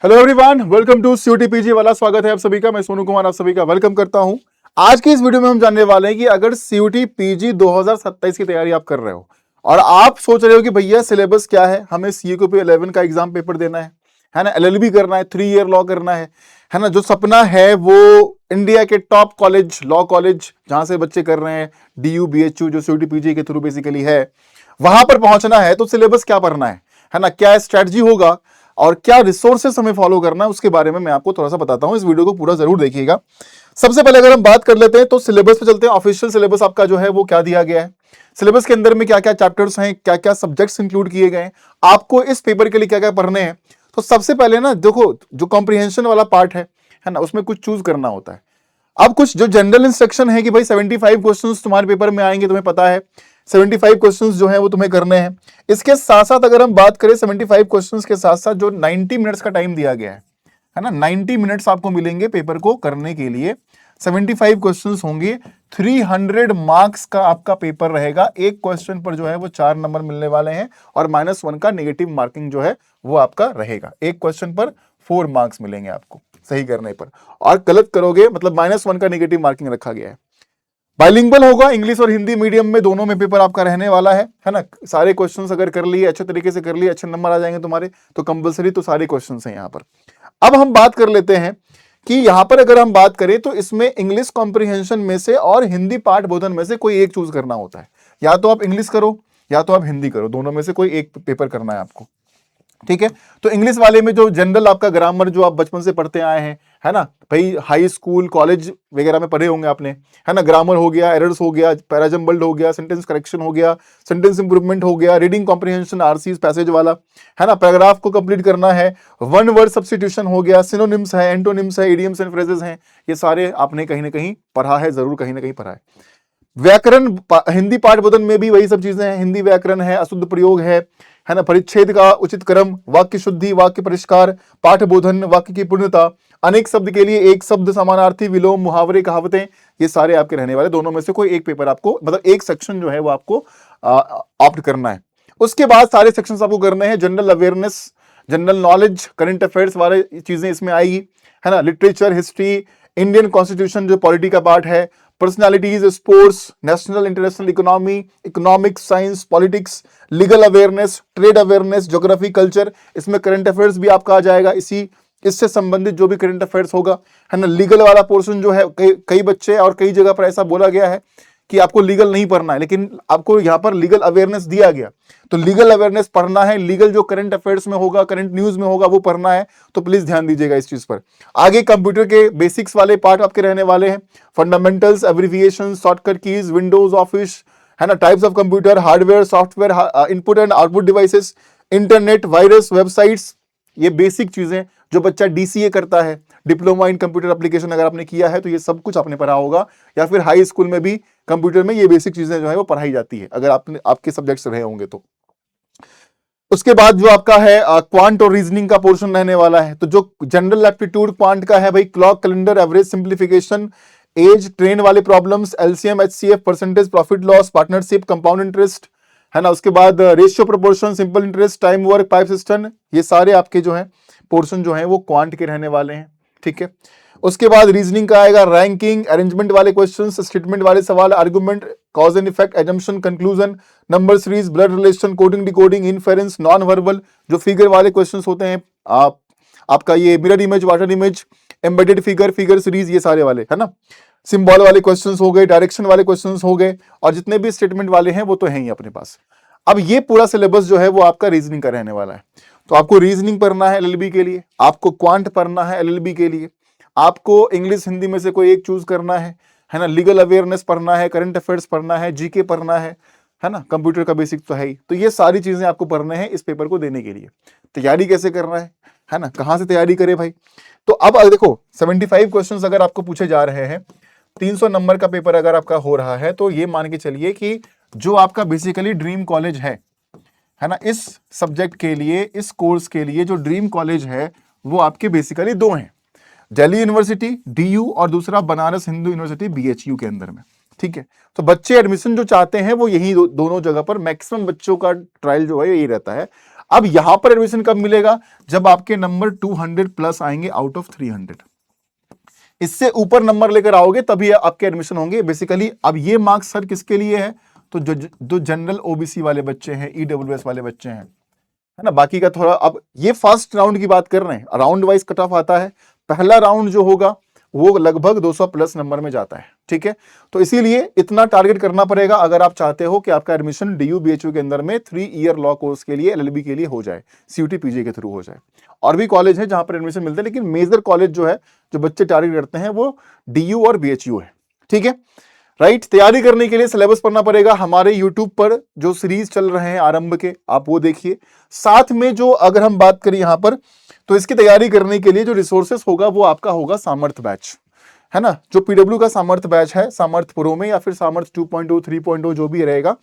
Hello everyone, welcome to CUET PG वाला। स्वागत है आप सभी का। मैं सोनू कुमार आप सभी का वेलकम करता हूं। आज की इस वीडियो में हम जानने वाले हैं कि अगर सीयूटी पीजी 2027 की तैयारी आप कर रहे हो और आप सोच रहे हो कि भैया सिलेबस क्या है, हमें सीयूपी 11 का एग्जाम पेपर देना है ना, एलएलबी करना है, 3 ईयर लॉ करना है ना, जो सपना है वो इंडिया के टॉप कॉलेज, लॉ कॉलेज जहां से बच्चे कर रहे हैं, डीयू बीएचयू जो सीयूटी पीजी के थ्रू बेसिकली है, वहां पर पहुंचना है तो सिलेबस क्या पढ़ना है ना, क्या स्ट्रेटजी होगा और क्या रिसोर्सेस हमें फॉलो करना है, उसके बारे में मैं आपको थोड़ा सा बताता हूं। इस वीडियो को पूरा जरूर देखिएगा। सबसे पहले अगर हम बात कर लेते हैं तो सिलेबस पे चलते हैं। ऑफिशियल सिलेबस आपका जो है वो क्या दिया गया है, सिलेबस के अंदर में क्या क्या चैप्टर्स हैं, क्या क्या सब्जेक्ट्स इंक्लूड किए गए हैं, आपको इस पेपर के लिए क्या क्या पढ़ने हैं। तो सबसे पहले ना देखो, जो कॉम्प्रिहेंशन वाला पार्ट है ना, उसमें कुछ चूज करना होता है। अब कुछ जो जनरल इंस्ट्रक्शन है कि भाई 75 क्वेश्चंस तुम्हारे पेपर में आएंगे, तुम्हें पता है 75 क्वेश्चंस जो है वो तुम्हें करने हैं। इसके साथ साथ अगर हम बात करें 75 क्वेश्चंस के साथ साथ जो 90 मिनट्स का टाइम दिया गया है ना, 90 मिनट्स आपको मिलेंगे पेपर को करने के लिए। 75 क्वेश्चंस होंगे, 300 मार्क्स का आपका पेपर रहेगा। एक क्वेश्चन पर जो है वो 4 नंबर मिलने वाले हैं और -1 का नेगेटिव मार्किंग जो है वो आपका रहेगा। एक क्वेश्चन पर 4 मार्क्स मिलेंगे आपको सही करने पर, और गलत करोगे मतलब -1 का नेगेटिव मार्किंग रखा गया है। बाइलिंगुअल होगा, इंग्लिश और हिंदी मीडियम में दोनों में पेपर आपका रहने वाला है ना। सारे क्वेश्चंस अगर कर लिए, अच्छे तरीके से कर लिए, अच्छे नंबर आ जाएंगे तुम्हारे, तो कंपलसरी तो सारे क्वेश्चंस हैं यहाँ पर। अब हम बात कर लेते हैं कि यहां पर अगर हम बात करें तो इसमें इंग्लिश कॉम्प्रिहेंशन में से और हिंदी पाठ बोधन में से कोई एक चूज करना होता है। या तो आप इंग्लिश करो या तो आप हिंदी करो, दोनों में से कोई एक पेपर करना है आपको, ठीक है। तो इंग्लिश वाले में जो जनरल आपका ग्रामर जो आप बचपन से पढ़ते आए हैं, है ना भाई, हाई स्कूल कॉलेज वगैरह में पढ़े होंगे आपने, है ना। ग्रामर हो गया, एरर्स हो गया, पैराजम्बल्ड हो गया, सेंटेंस करेक्शन हो गया, सेंटेंस इंप्रूवमेंट हो गया, रीडिंग कॉम्प्रिहेंशन आरसीज पैसेज वाला, है ना। पैराग्राफ को कंप्लीट करना है, वन वर्ड सब्स्टिट्यूशन हो गया, सिनोनिम्स है, एंटोनिम्स है, इडियम्स एंड फ्रेजेस हैं, ये सारे आपने कहीं ना कहीं पढ़ा है, जरूर कहीं ना कहीं पढ़ा है। व्याकरण हिंदी पाठ बोधन में भी वही सब चीजें हैं, हिंदी व्याकरण है, अशुद्ध प्रयोग है ना, परिच्छेद का उचित क्रम, वाक्य शुद्धि, वाक्य परिष्कार, पाठ बोधन, वाक्य की पूर्णता, अनेक शब्द के लिए एक शब्द, समानार्थी, विलोम, मुहावरे, कहावतें, ये सारे आपके रहने वाले। दोनों में से कोई एक पेपर आपको, मतलब एक सेक्शन जो है वो आपको ऑप्ट करना है। उसके बाद सारे सेक्शंस आपको करने हैं। General awareness, general knowledge, current affairs वाले चीजें इसमें आएगी, है ना। लिटरेचर, हिस्ट्री, इंडियन कॉन्स्टिट्यूशन जो पॉलिटी का पार्ट है, personalities, sports, national international economy, economics, science, politics, legal awareness, trade awareness, geography, culture, इसमें करंट अफेयर्स भी आपका आ जाएगा। इससे संबंधित जो भी करंट अफेयर्स होगा, है ना। लीगल वाला पोर्शन जो है, कई बच्चे और कई जगह पर ऐसा बोला गया है कि आपको लीगल नहीं पढ़ना है, लेकिन आपको यहां पर लीगल अवेयरनेस दिया गया, तो लीगल अवेयरनेस पढ़ना है। लीगल जो करंट अफेयर्स में होगा, करंट न्यूज में होगा, वो पढ़ना है, तो प्लीज ध्यान दीजिएगा इस चीज पर। आगे कंप्यूटर के बेसिक्स वाले पार्ट आपके रहने वाले हैं, fundamentals, abbreviation, shortcut keys, Windows office, है ना, types of computer, hardware, software, input and output devices, internet, virus, websites, ये बेसिक चीजें जो बच्चा डीसीए करता है, डिप्लोमा इन कंप्यूटर एप्लीकेशन, अगर आपने किया है तो ये सब कुछ आपने पढ़ा होगा, या फिर हाई स्कूल में भी कंप्यूटर में ये बेसिक चीजें जो है वो पढ़ाई जाती है, अगर आपके सब्जेक्ट्स रहे होंगे तो। उसके बाद जो आपका है क्वांट और रीजनिंग का पोर्शन रहने वाला है। तो जो जनरल एप्टीट्यूड क्वांट का है भाई, clock, calendar, average, simplification, age, train वाले problems, LCM, HCF, percentage, profit loss, partnership, compound interest, है ना। उसके बाद ratio, proportion, simple interest, time work, pipe system, ये सारे आपके जो है पोर्शन जो है वो क्वांट के रहने वाले हैं, ठीक है। उसके बाद रीजनिंग का आएगा रैंकिंग, अरेंजमेंट वाले क्वेश्चंस, स्टेटमेंट वाले सवाल, argument, cause and effect, assumption, conclusion, number series, blood relation, coding, decoding, inference, non verbal, जो फिगर वाले क्वेश्चंस होते हैं, आपका ये mirror image, water image, embedded figure, figure series, ये सारे वाले, है ना। सिंबल वाले क्वेश्चंस हो गए, डायरेक्शन वाले क्वेश्चंस हो गए, और जितने भी स्टेटमेंट वाले हैं वो तो हैं ही अपने पास। अब ये पूरा सिलेबस जो है वो आपका रीजनिंग का रहने वाला है। तो आपको रीजनिंग पढ़ना है एलएलबी के लिए, आपको क्वांट पढ़ना है एलएलबी के लिए, आपको इंग्लिश हिंदी में से कोई एक चूज करना है ना। लीगल अवेयरनेस पढ़ना है, करंट अफेयर्स पढ़ना है, जीके पढ़ना है ना, कंप्यूटर का बेसिक तो है ही। तो ये सारी चीजें आपको पढ़ने हैं इस पेपर को देने के लिए। तैयारी कैसे करना है ना, कहां से तैयारी करें भाई। तो अब देखो 75 क्वेश्चंस अगर आपको पूछे जा रहे हैं, 300 नंबर का पेपर अगर आपका हो रहा है, तो ये मान के चलिए कि जो आपका बेसिकली ड्रीम कॉलेज है ना, इस सब्जेक्ट के लिए, इस कोर्स के लिए जो ड्रीम कॉलेज है वो आपके बेसिकली दो हैं, दिल्ली यूनिवर्सिटी डीयू और दूसरा बनारस हिंदू यूनिवर्सिटी बीएचयू के अंदर में, ठीक है। तो बच्चे एडमिशन जो चाहते हैं वो यही दोनों जगह पर, मैक्सिमम बच्चों का ट्रायल जो है यही रहता है। अब यहां पर एडमिशन कब मिलेगा? जब आपके नंबर 200 प्लस आएंगे आउट ऑफ 300। इससे ऊपर नंबर लेकर आओगे तभी आपके एडमिशन होंगे बेसिकली। अब ये मार्क्स सर किसके लिए है? तो जो जनरल ओबीसी वाले बच्चे हैं, ईडब्ल्यूएस वाले बच्चे हैं, है ना। बाकी का थोड़ा, अब ये फर्स्ट राउंड की बात कर रहे हैं, राउंड वाइज कट ऑफ आता है। पहला राउंड जो होगा वो लगभग 200 प्लस नंबर में जाता है, ठीक है। तो इसीलिए इतना टारगेट करना पड़ेगा अगर आप चाहते हो कि आपका एडमिशन डीयू बीएचयू के अंदर में 3 ईयर लॉ कोर्स के लिए, एलएलबी के लिए हो जाए, सीयूटी पीजी के थ्रू हो जाए। और भी कॉलेज है जहां पर एडमिशन मिलते हैं, लेकिन मेजर कॉलेज जो है, जो बच्चे टारगेट करते हैं, वो डीयू और बीएचयू है, ठीक है। राइट, तैयारी करने के लिए सिलेबस पढ़ना पड़ेगा। हमारे यूट्यूब पर जो सीरीज चल रहे हैं आरंभ के, आप वो देखिए। साथ में जो अगर हम बात करें यहां पर, तो इसकी तैयारी करने के लिए जो रिसोर्सेस होगा वो आपका होगा सामर्थ बैच, है ना। जो पीडब्ल्यू का सामर्थ बैच है, सामर्थ प्रो में या फिर सामर्थ 2.0 3.0 जो भी रहेगा,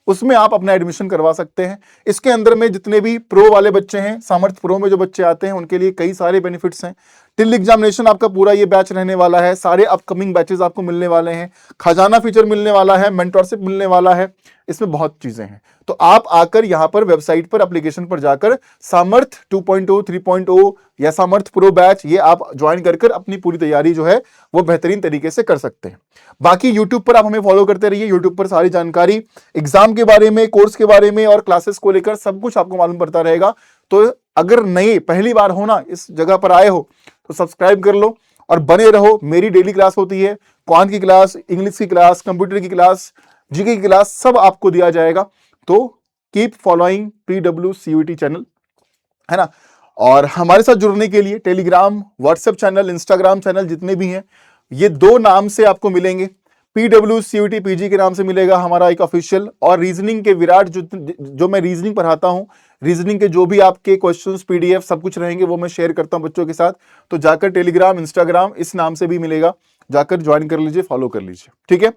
उसमें आप अपना एडमिशन करवा सकते हैं। इसके अंदर में जितने भी प्रो वाले बच्चे हैं, सामर्थ प्रो में जो बच्चे आते हैं, उनके लिए कई सारे बेनिफिट्स हैं। टिल एग्जामिनेशन आपका पूरा ये बैच रहने वाला है, सारे अपकमिंग बैचेस आपको मिलने वाले हैं, खजाना फीचर मिलने वाला है, मेंटरशिप मिलने वाला है, इसमें बहुत चीजें हैं। तो आप आकर यहां पर वेबसाइट पर, एप्लीकेशन पर जाकर सामर्थ 2.0 3.0 या सामर्थ प्रो बैच ये आप ज्वाइन कर अपनी पूरी तैयारी जो है वो बेहतरीन तरीके से कर सकते हैं। बाकी यूट्यूब पर आप हमें फॉलो करते रहिए। यूट्यूब पर सारी जानकारी एग्जाम के बारे में, कोर्स के बारे में और क्लासेस को लेकर सब कुछ आपको मालूम पड़ता रहेगा। तो अगर नए पहली बार हो ना, इस जगह पर आए हो, तो सब्सक्राइब कर लो और बने रहो। मेरी डेली क्लास होती है, क्वांट की क्लास, इंग्लिश की क्लास, कंप्यूटर की क्लास, जीके की क्लास, सब आपको दिया जाएगा। तो keep following PW CUET channel, है ना। और हमारे साथ जुड़ने के लिए Telegram, WhatsApp channel, Instagram channel जितने भी हैं, ये 2 नाम से आपको मिलेंगे। पीडब्ल्यू सीयूटी पीजी के नाम से मिलेगा हमारा एक ऑफिशियल, और रीजनिंग के विराट जो मैं रीजनिंग पढ़ाता हूं, रीजनिंग के जो भी आपके क्वेश्चंस, पीडीएफ सब कुछ रहेंगे, वो मैं शेयर करता हूं बच्चों के साथ। तो जाकर टेलीग्राम, इंस्टाग्राम इस नाम से भी मिलेगा, जाकर ज्वाइन कर लीजिए, फॉलो कर लीजिए, ठीक है।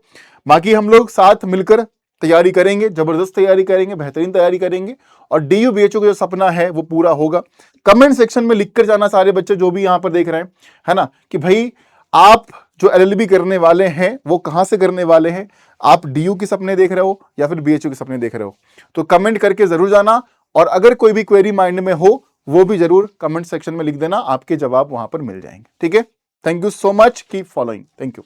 बाकी हम लोग साथ मिलकर तैयारी करेंगे, जबरदस्त तैयारी करेंगे, बेहतरीन तैयारी करेंगे, और डीयू बीएचयू का जो सपना है वो पूरा होगा। कमेंट सेक्शन में लिखकर जाना सारे बच्चे जो भी यहां पर देख रहे हैं, है ना, कि भाई आप जो एलएलबी करने वाले हैं वो कहां से करने वाले हैं, आप डीयू के सपने देख रहे हो या फिर बीएचयू के सपने देख रहे हो। तो कमेंट करके जरूर जाना, और अगर कोई भी क्वेरी माइंड में हो वो भी जरूर कमेंट सेक्शन में लिख देना, आपके जवाब वहां पर मिल जाएंगे, ठीक है। Thank you so much, keep following, thank you.